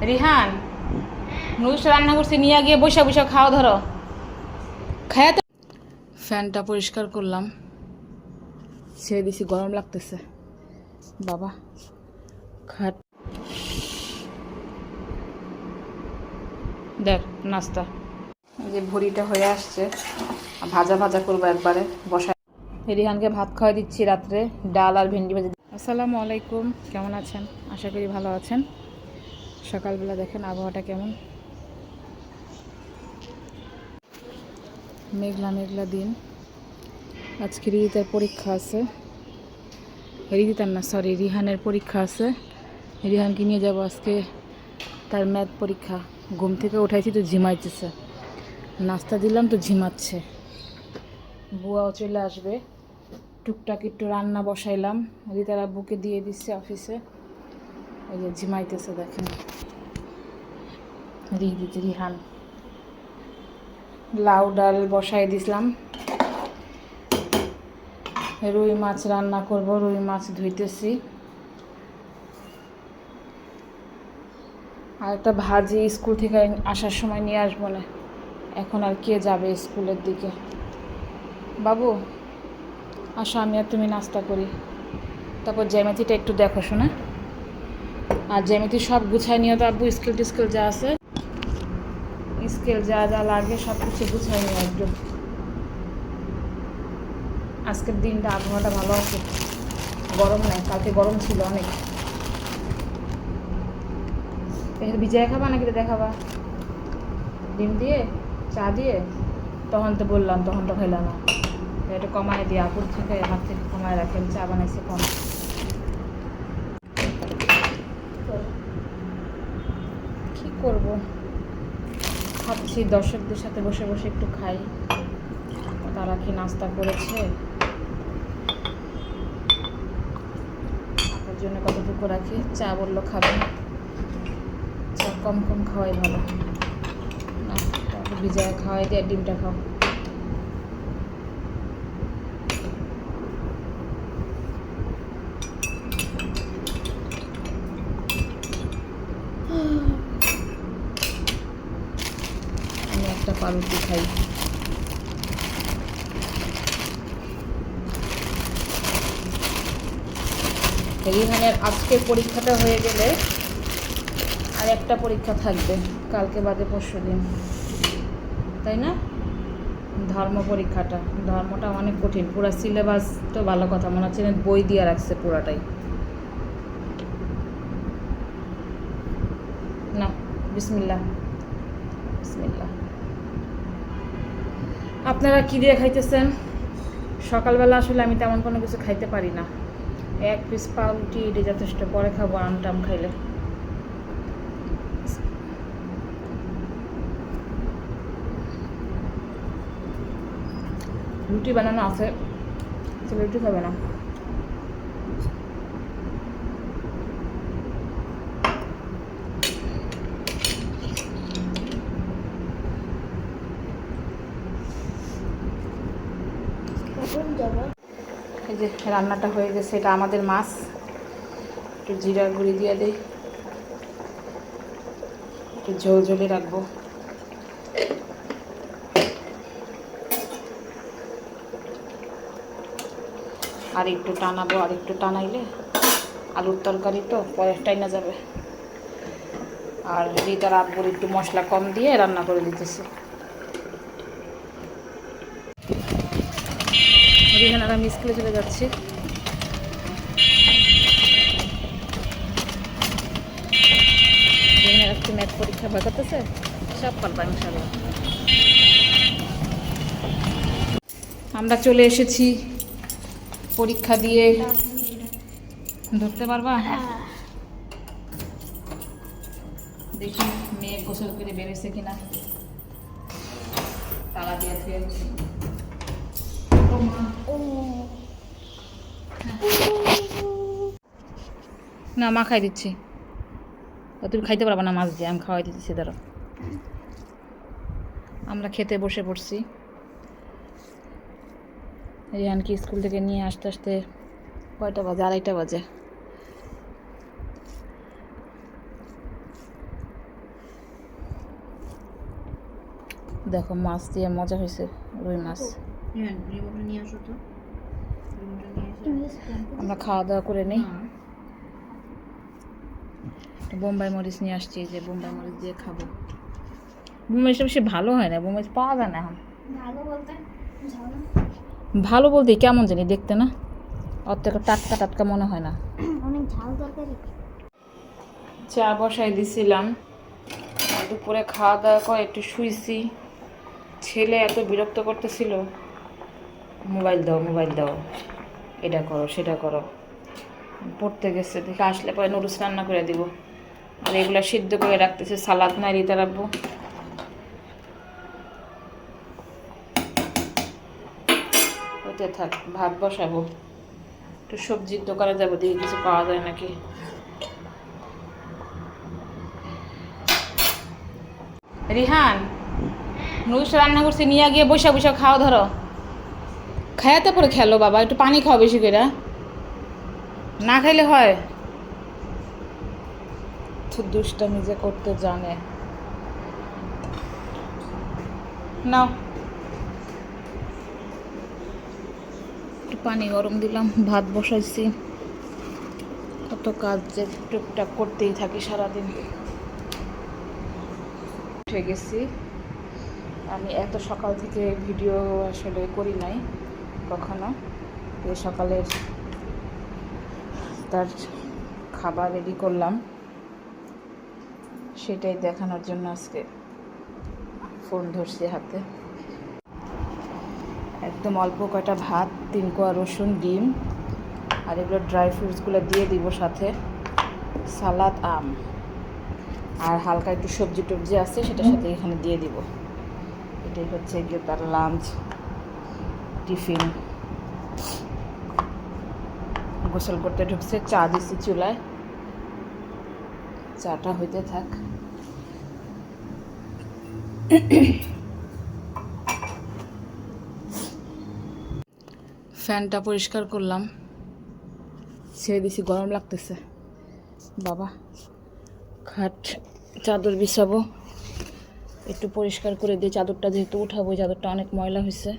Rihan noodles রান্না করছি, নিয়ে গিয়ে বসে বসে খাওয়া ধরো। খায়া তো ফ্যানটা পরিষ্কার করলাম, ছেড়ে দিছি, গরম লাগতেছে বাবা। খাট দেখ নাস্তা, এই যে ভুড়িটা হয়ে আসছে, ভাজা ভাজা করবো একবারে বসায়। রিহানকে ভাত খাওয়াই দিচ্ছি রাত্রে, ডাল আর ভেন্ডি ভাজি। আসসালামু আলাইকুম, কেমন আছেন? আশা করি ভালো আছেন। সকালবেলা দেখেন আবহাওয়াটা কেমন, মেঘলা মেঘলা দিন। আজকে রিদিতার পরীক্ষা আছে, রিদিতার না সরি রিহানের পরীক্ষা আছে। রিহানকে নিয়ে যাব আজকে, তার ম্যাথ পরীক্ষা। ঘুম থেকে উঠাইছি তো ঝিমাইতেছে, নাস্তা দিলাম তো ঝিমাচ্ছে। বুয়াও চলে আসবে, টুকটাক একটু রান্না বসাইলাম, রিতার আব্বুকে দিয়ে দিচ্ছে অফিসে। ওই যে ঝিমাইতেছে দেখেন রিহান। লাউ ডাল বসাই দিছিলাম, রুই মাছ রান্না করব, রুই মাছ ধুইতেছি। আর একটা ভাজি স্কুল থেকে আসার সময় নিয়ে আসবো না, এখন আর কে যাবে স্কুলের দিকে। বাবু আসো, আমি আর তুমি নাস্তা করি, তারপর জ্যামিতিটা একটু দেখো শোনা। আর জ্যামিতি সব গুছাই নিয়ে তো আব্বু, স্কেল টিস্কেল যা আছে, স্কেল যা যা লাগে সব কিছু গুছাই নিয়ে একদম। আজকের দিনটা আবহাওয়াটা ভালো আছে, গরম নাই, কালকে গরম ছিল অনেক। এখানে ভিজায় খাবা নাকি দেখাবা? ডিম দিয়ে চা দিয়ে, তখন তো বললাম, তখন তো খাইলাম না। এটা কমায় দিয়ে আপুর থেকে হাত থেকে কমায় রাখেন, চা বানাইছে কম। কি করব, খাচ্ছি, দর্শকদের সাথে বসে বসে একটু খাই। তারা কি নাস্তা করেছে, আপনার জন্য কতটুকু রাখি। চা বললো খাবেন, চা কম কম খাওয়াই ভালো না, তারপর ভিজায় খাওয়াই দিয়ে ডিমটা খাও। আমি একটা পাউরুটি খাই। রিহানের আজকের পরীক্ষাটা হয়ে গেলে আর একটা পরীক্ষা থাকবে, কালকে বাদে পরশু দিন, তাই না? ধর্ম পরীক্ষাটা, ধর্মটা অনেক কঠিন, পুরো সিলেবাস তো ভালো কথা, মনে হচ্ছে বই দিয়ে রাখছে পুরাটাই। না বিসমিল্লাহ বিসমিল্লাহ। আপনারা কী দিয়ে খাইতেছেন? সকালবেলা আসলে আমি তেমন কোনো কিছু খাইতে পারি না, এক পিস পাউরুটি এটা যথেষ্ট, পরে খাবো আমটাম খাইলে। রুটি বানানো আছে, রুটি খাবে না। এই যে রান্নাটা হয়ে গেছে, এটা আমাদের মাছ, একটু জিরা গুঁড়ি দিয়ে দিই, একটু ঝোল ঝোলে রাখবো। আর একটু টানাবো, আর একটু টানাইলে আলুর তরকারি তো পরে টাইনা যাবে। আর রিতার আব্বুর একটু মশলা কম দিয়ে রান্না করে দিতেছি। রিহান আর আমি স্কুলে চলে যাচ্ছি। রিহানের আজকে ম্যাথ পরীক্ষা ভয় করতেছে, সব পারবা ইনশাল্লাহ। আমরা চলে এসেছি পরীক্ষা দিয়ে, ধরতে পারবা? দেখি মেয়ে গোসল করে বেরোছে কিনা, তালা দিয়ে ধুয়ে। না মা খাই দিচ্ছি, তুমি খাইতে পারবা না মাছ দিয়ে, আমি খাওয়াই দিচ্ছি ধরো। আমরা খেতে বসে পড়ছি। রিহানকে স্কুল থেকে নিয়ে আসতে আসতে কয়টা বাজে? 2:30 বাজে। দেখো মাছ দিয়ে মজা হয়েছে, রুই মাছ। আমরা খাওয়া দাওয়া করে নিই। বোম্বাই মরিচ নিয়ে আসছি, যে বোম্বাই মরিচ দিয়ে খাবো। বোম্বাইটা বেশি ভালো হয় না, বোম্বাই পাওয়া যায় না এখন। ভালো বলতে কেমন জানি দেখতে না, অত টাটকা টাটকা মনে হয় না। অনেক ঝাল তরকারি। চা বসাই দিছিলাম, দুপুরে খাওয়া দাওয়া করে একটু শুইছি। ছেলে এত বিরক্ত করতেছিল, মোবাইল দাও মোবাইল দাও, এটা করো সেটা করো। পড়তে গেছে, দেখে আসলে পরে নুডলস রান্না করে দিব। আর এগুলো সিদ্ধ করে রাখতেছে, সালাদ না রিতে রাখবো। হতে থাক, ভাত বসাবো। একটু সবজির দোকানে যাবো, দেখি কিছু পাওয়া যায় নাকি। রিহান, নুডলস রান্না করছি, নিয়ে গিয়ে বসে বসে খাও, ধরো খায়াতে পরে খেলো বাবা, একটু পানি খাও বেশি করে, না খাইলে হয়। দুষ্টা নিজে করতে জানে। নাও একটু পানি গরম দিলাম, ভাত বসাইছি। কত কাজ যে টুকটাক করতেই থাকি সারাদিন। উঠে গেছি আমি, এত সকাল থেকে ভিডিও আসলে করি নাই কখনো। এই সকালের তার খাবার রেডি করলাম, সেটাই দেখানোর জন্য আজকে ফোন ধরছি হাতে। একদম অল্প কয়টা ভাত, 3 কোয়া রসুন, ডিম, আর এগুলো ড্রাই ফ্রুটসগুলো দিয়ে দিব সাথে, সালাদ, আম, আর হালকা একটু সবজি টবজি আছে সেটার সাথে এখানে দিয়ে দিব। এটাই হচ্ছে গিয়ে তার লাঞ্চ টিফিন। গোসল করতে ঢুকছে, চা দিচ্ছি চুলায়, চাটা হইতে থাক। ফ্যানটা পরিষ্কার করলাম, ছেড়ে দিছি, গরম লাগতেছে। বাবা খাট চাদর বিছাবো, একটু পরিষ্কার করে দিয়ে চাদরটা যেহেতু উঠাবো, চাদরটা অনেক ময়লা হয়েছে।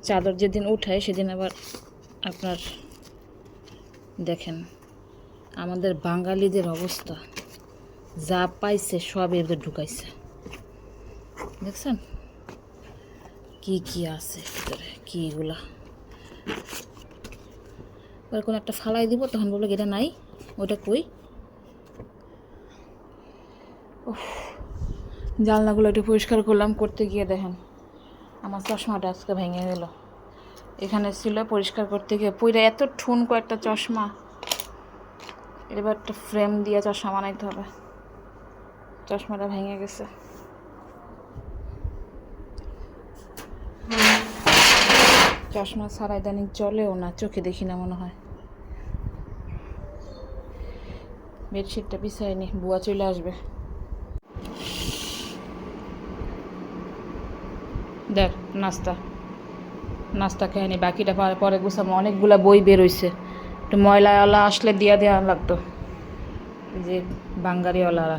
চাদর যেদিন উঠায় সেদিন আবার আপনার দেখেন আমাদের বাঙালিদের অবস্থা, যা পাইছে সব এর ভিতরে ঢুকাইছে। দেখছেন কি কি আছে ভিতরে, কি এগুলা। ওর কোনো একটা ফালাই দিব, তখন বললো এটা নাই, ওটা কই। জানলাগুলো একটু পরিষ্কার করলাম, করতে গিয়ে দেখেন আমার চশমাটা আজকে ভেঙে গেল। এখানে ছিল, পরিষ্কার করতে গিয়ে পুরো এত ঠুনকো একটা চশমা। এবার একটা ফ্রেম দিয়ে চশমা বানাইতে হবে, চশমাটা ভেঙে গেছে। চশমা ছাড়া ইদানিং চলেও না, চোখে দেখি না মনে হয়। বেডশিটটা বিছাইনি, বুয়া চলে আসবে। দেখ নাস্তা নাস্তা খেয়ে নি, বাকিটা পরে গুছাবো। অনেকগুলা বই বেরোইছে, একটু ময়লাওয়ালা আসলে দিয়া দেওয়া লাগতো। যে বাঙ্গারিওয়ালারা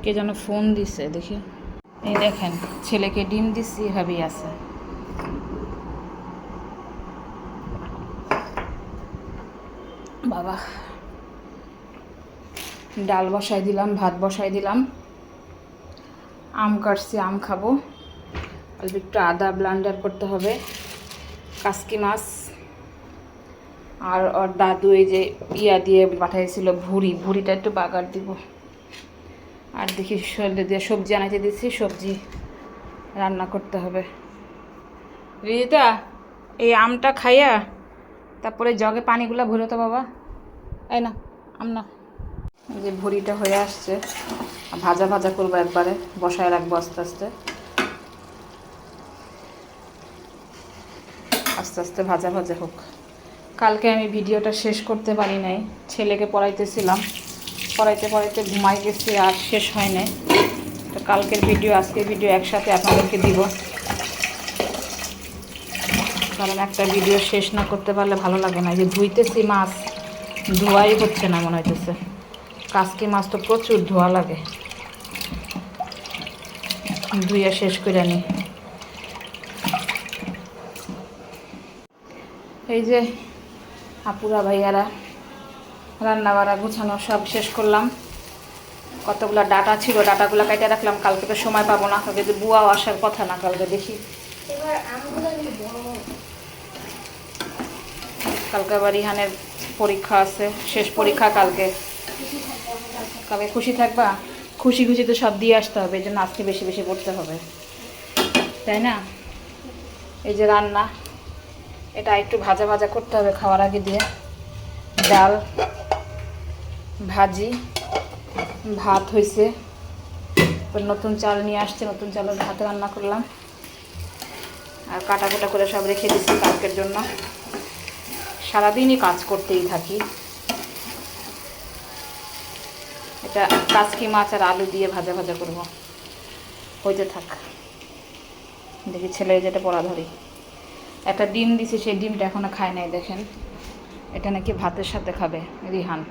কে যেন ফোন দিছে, দেখি। এই দেখেন ছেলেকে ডিম দিচ্ছি, এভাবেই আছে। বাবা ডাল বসাই দিলাম, ভাত বসাই দিলাম, আম কাটছি, আম খাবো। অল্প একটু আদা ব্লান্ডার করতে হবে। কাসকি মাছ আর ওর দাদু এই যে ইয়া দিয়ে পাঠাইছিল ভুড়িটা একটু বাগার দিব। আর দেখি শরীরে দিয়ে সবজি আনাইতে দিচ্ছি, সবজি রান্না করতে হবে। রিদিতা এই আমটা খাইয়া তারপরে জগে পানিগুলো ভরে তো বাবা, এই না আম না। এই যে ভুড়িটা হয়ে আসছে, ভাজা ভাজা করবো, একবারে বসায় রাখবো আস্তে আস্তে আস্তে আস্তে ভাজা ভাজা হোক। কালকে আমি ভিডিওটা শেষ করতে পারি নাই, ছেলেকে পড়াইতেছিলাম, পড়াইতে ঘুমাই গেছি, আর শেষ হয় নাই। তো কালকের ভিডিও আজকের ভিডিও একসাথে আপনাদেরকে দিব, কারণ একটা ভিডিও শেষ না করতে পারলে ভালো লাগে না। যে ধুইতেছি মাছ, ধোয়াই হচ্ছে না মনে হইতেছে। কাসকি মাছ তো প্রচুর ধোয়া লাগে। ধুইয়া শেষ করে নি। এই যে আপুরা ভাইয়ারা রান্না বাড়া গুছানো সব শেষ করলাম। কতগুলো ডাটা ছিল, ডাটাগুলো কেটে রাখলাম, কালকে তো সময় পাবো না, তবে যদি বুয়াও আসার কথা না, কালকে দেখি। এবার আমগুলো কিন্তু বড় বড়। কালকে আবার রিহানের পরীক্ষা আছে, শেষ পরীক্ষা কালকে। কালকে খুশি থাকবা? খুশি খুশি তো সব দিয়ে আসতে হবে, এই জন্য আজকে বেশি বেশি পড়তে হবে, তাই না? এই যে রান্না, এটা একটু ভাজা ভাজা করতে হবে খাওয়ার আগে দিয়ে। ডাল, ভাজি, ভাত হয়েছে। নতুন চাল নিয়ে আসছে, নতুন চালের ভাত রান্না করলাম। আর কাটা কাটা করে সব রেখে দিচ্ছি কালকের জন্য। সারাদিনই কাজ করতেই থাকি। এটা কাচকি মাছ আর আলু দিয়ে ভাজা ভাজা করব, হইতে থাক। দেখি ছেলে যেটা পড়া ধরি। একটা ডিম দিছি, সেই ডিমটা এখনো খায় নাই, দেখেন। এটা নাকি ভাতের সাথে খাবে রিহান।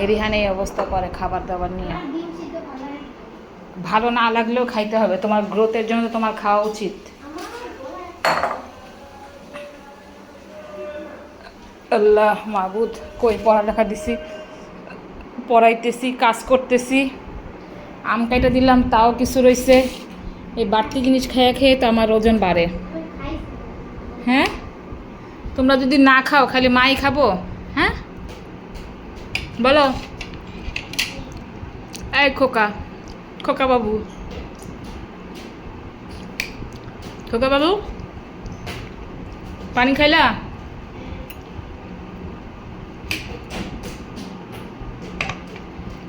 রিহান এই অবস্থা করে খাবার দাবার নিয়ে। ডিম সিদ্ধ ভালো না। ভালো না লাগলেও খাইতে হবে, তোমার গ্রোথের জন্য তো তোমার খাওয়া উচিত। আল্লাহ মাহবুদ, কই পড়ালেখা দিছি, পড়াইতেছি, কাজ করতেছি, আম কাইটা দিলাম, তাও কিছু রয়েছে। এই বাড়তি জিনিস খেয়ে খেয়ে তো আমার ওজন বাড়ে। হ্যাঁ, তোমরা যদি না খাও, খালি মাই খাবো? হ্যাঁ বলো। এই খোকা, খোকা বাবু, খোকা বাবু, পানি খাইলা?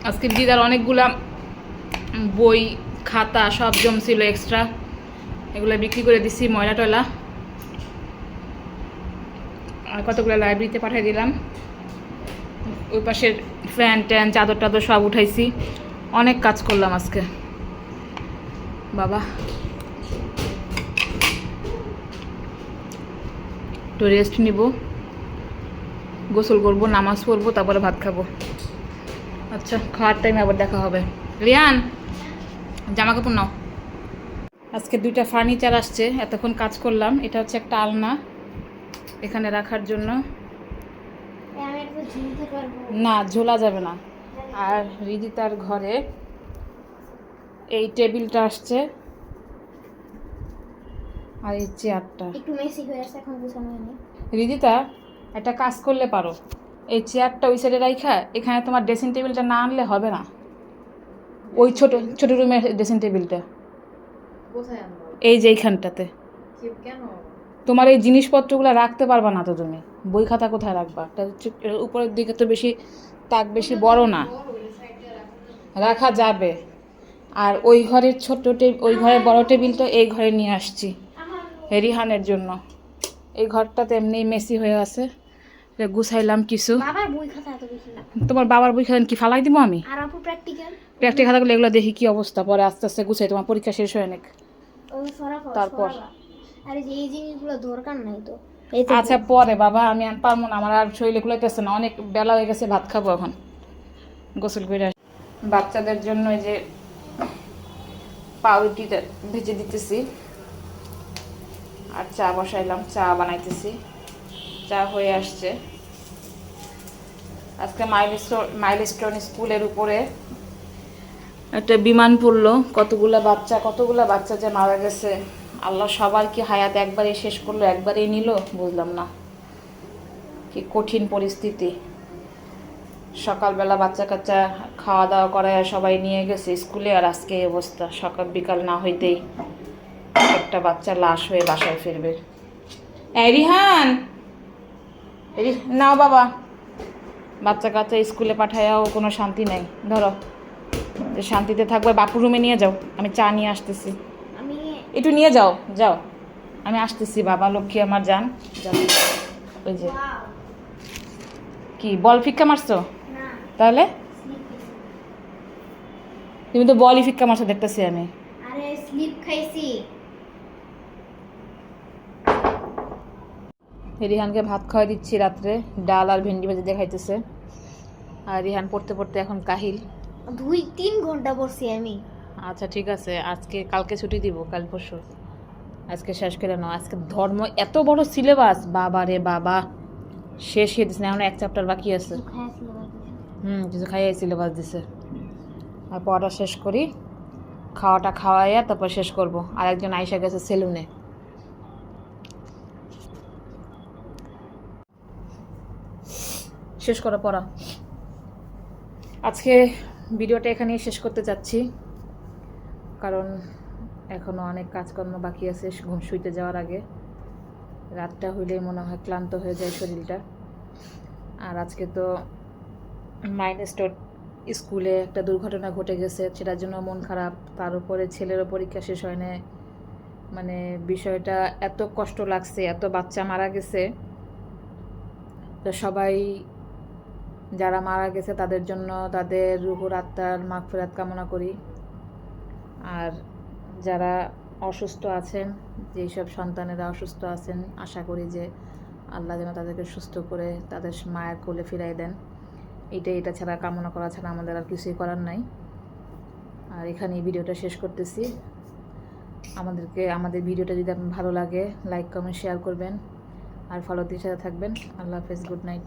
আজকে দিদার অনেকগুলা বই খাতা সব জমছিল এক্সট্রা, এগুলো বিক্রি করে দিছি, ময়লা টয়লা। আর কতগুলো লাইব্রেরিতে পাঠিয়ে দিলাম। ওই পাশের ফ্যান ট্যান চাদর টাদর সব উঠাইছি। অনেক কাজ করলাম আজকে বাবা। একটু রেস্ট নিব, গোসল করব, নামাজ পড়বো, তারপরে ভাত খাবো। আচ্ছা, খাওয়ার টাইমে আবার দেখা হবে। রিয়ান, জামা কাপড় নাও। আজকে 2টা ফার্নিচার আসছে, এতক্ষণ কাজ করলাম। এটা হচ্ছে একটা আলনা, এখানে রাখার জন্য। আমি একটু ঝুলতে পারবো না, ঝোলা যাবে না। আর রিদিতার ঘরে এই টেবিলটা আসছে, আর এই চেয়ারটা। একটু মেসি হয়ে আছে, এখন গোছানো হয়নি। রিদিতা, একটা কাজ করলে পারো, এই চেয়ারটা ওই সাইডে রাইখা এখানে তোমার ড্রেসিং টেবিলটা না আনলে হবে না। ওই ছোট ছোট রুমের ড্রেসিং টেবিলটা এই যে এইখানটাতে। তোমার এই জিনিসপত্রগুলো রাখতে পারবা না তো তুমি, বই খাতা কোথায় রাখবা? এর উপরের দিকে তো বেশি তাক বেশি বড় না, রাখা যাবে। আর ওই ঘরের ছোট ওই ঘরের বড় টেবিলটা এই ঘরে নিয়ে আসছি রিহানের জন্য। এই ঘরটাতে এমনি মেসি হয়ে আছে, গুছাইলাম কিছু। বাবার বই খাতা এত বেশি না। তোমার বাবার বই খাতা কি ফালাই দিব আমি? আর আপু প্র্যাকটিক্যাল খাতাগুলো এগুলো দেখি কি অবস্থা, পরে আস্তে আস্তে গুছাই, তোমার পরীক্ষা শেষ হয়ে অনেক তারপর। আরে যে এই জিনিসগুলো দরকার নাই তো। আচ্ছা পরে বাবা, আমি আর পারবো না, আমার আর শরীরে কুলাইতেছে না, অনেক বেলা হয়ে গেছে, ভাত খাবো এখন, গোসল করে আসি। বাচ্চাদের জন্য এই যে পাউরুটিটা ভেজে দিতেছি, আর চা বসাইলাম, চা বানাইতেছি। চা হয়ে আসছে। আজকে মাইলস্টোন স্কুলের উপরে একটা বিমান পড়লো, কতগুলা বাচ্চা যে মারা গেছে। আল্লাহ সবার কি হায়াত একবারেই শেষ করলো, একবারেই নিল, বুঝলাম না। কি কঠিন পরিস্থিতি। সকালবেলা বাচ্চা কাচ্চা খাওয়া দাওয়া করায় সবাই নিয়ে গেছে স্কুলে, আর আজকে এই অবস্থা। সকাল বিকাল না হইতেই একটা বাচ্চা লাশ হয়ে বাসায় ফিরবে। এই রিহান, নাও বাবা, বাচ্চা কাচ্চা স্কুলে পাঠায়াও কোনো শান্তি নেই। ধরো, যে শান্তিতে থাকবে, বাপুর রুমে নিয়ে যাও, আমি চা নিয়ে আসতেছি। আমি একটু নিয়ে যাও, যাও, আমি আসতেছি। বাবা লক্ষ্মী আমার যান। ওই যে কি বল ফিক্কা মারছো? না তাহলে তুমি তো বলই ফিক্কা মারছো দেখতেছি আমি। আরে স্লিপ খাইছি। রিহানকে ভাত খাওয়াই দিচ্ছি রাত্রে, ডাল আর ভেন্ডি ভাজি দিয়ে খাইতেছে। আর রিহান পড়তে পড়তে এখন কাহিল। 2-3 ঘন্টা পড়ছি আমি। আচ্ছা ঠিক আছে, আজকে কালকে ছুটি দিব, কাল পরশু। আজকে শেষ করে নাও। আজকে ধর্ম এত বড় সিলেবাস, বাবা রে বাবা, শেষ হয়ে দিচ্ছে না, এখন এক চ্যাপ্টার বাকি আছে। কিছু খাইয়ে সিলেবাস দিছে। আর পড়াটা শেষ করি, খাওয়াটা খাওয়াইয়া তারপর শেষ করব। আর একজন আইসা গেছে সেলুনে। শেষ করা পড়া। আজকে ভিডিওটা এখানেই শেষ করতে চাচ্ছি, কারণ এখনও অনেক কাজকর্ম বাকি আছে ঘুম শুইতে যাওয়ার আগে। রাতটা হইলেই মনে হয় ক্লান্ত হয়ে যায় শরীরটা। আর আজকে তো মাইলস্টোন স্কুলে একটা দুর্ঘটনা ঘটে গেছে, সেটার জন্য মন খারাপ। তার উপরে ছেলেরও পরীক্ষা শেষ হয় না। মানে বিষয়টা এত কষ্ট লাগছে, এত বাচ্চা মারা গেছে। তো সবাই যারা মারা গেছে তাদের জন্য, তাদের রুহুর আত্মার মাগফিরাত কামনা করি। আর যারা অসুস্থ আছেন, যেসব সন্তানেরা অসুস্থ আছেন, আশা করি যে আল্লাহ যেন তাদেরকে সুস্থ করে তাদের মায়ের কোলে ফিরাই দেন। এটা ছাড়া, কামনা করা ছাড়া আমাদের আর কিছুই করার নাই। আর এখানে এই ভিডিওটা শেষ করতেছি। আমাদের ভিডিওটা যদি আপনার ভালো লাগে, লাইক কমেন্ট শেয়ার করবেন, আর ফলো দিয়ে সাথে থাকবেন। আল্লাহ হাফেজ, গুড নাইট।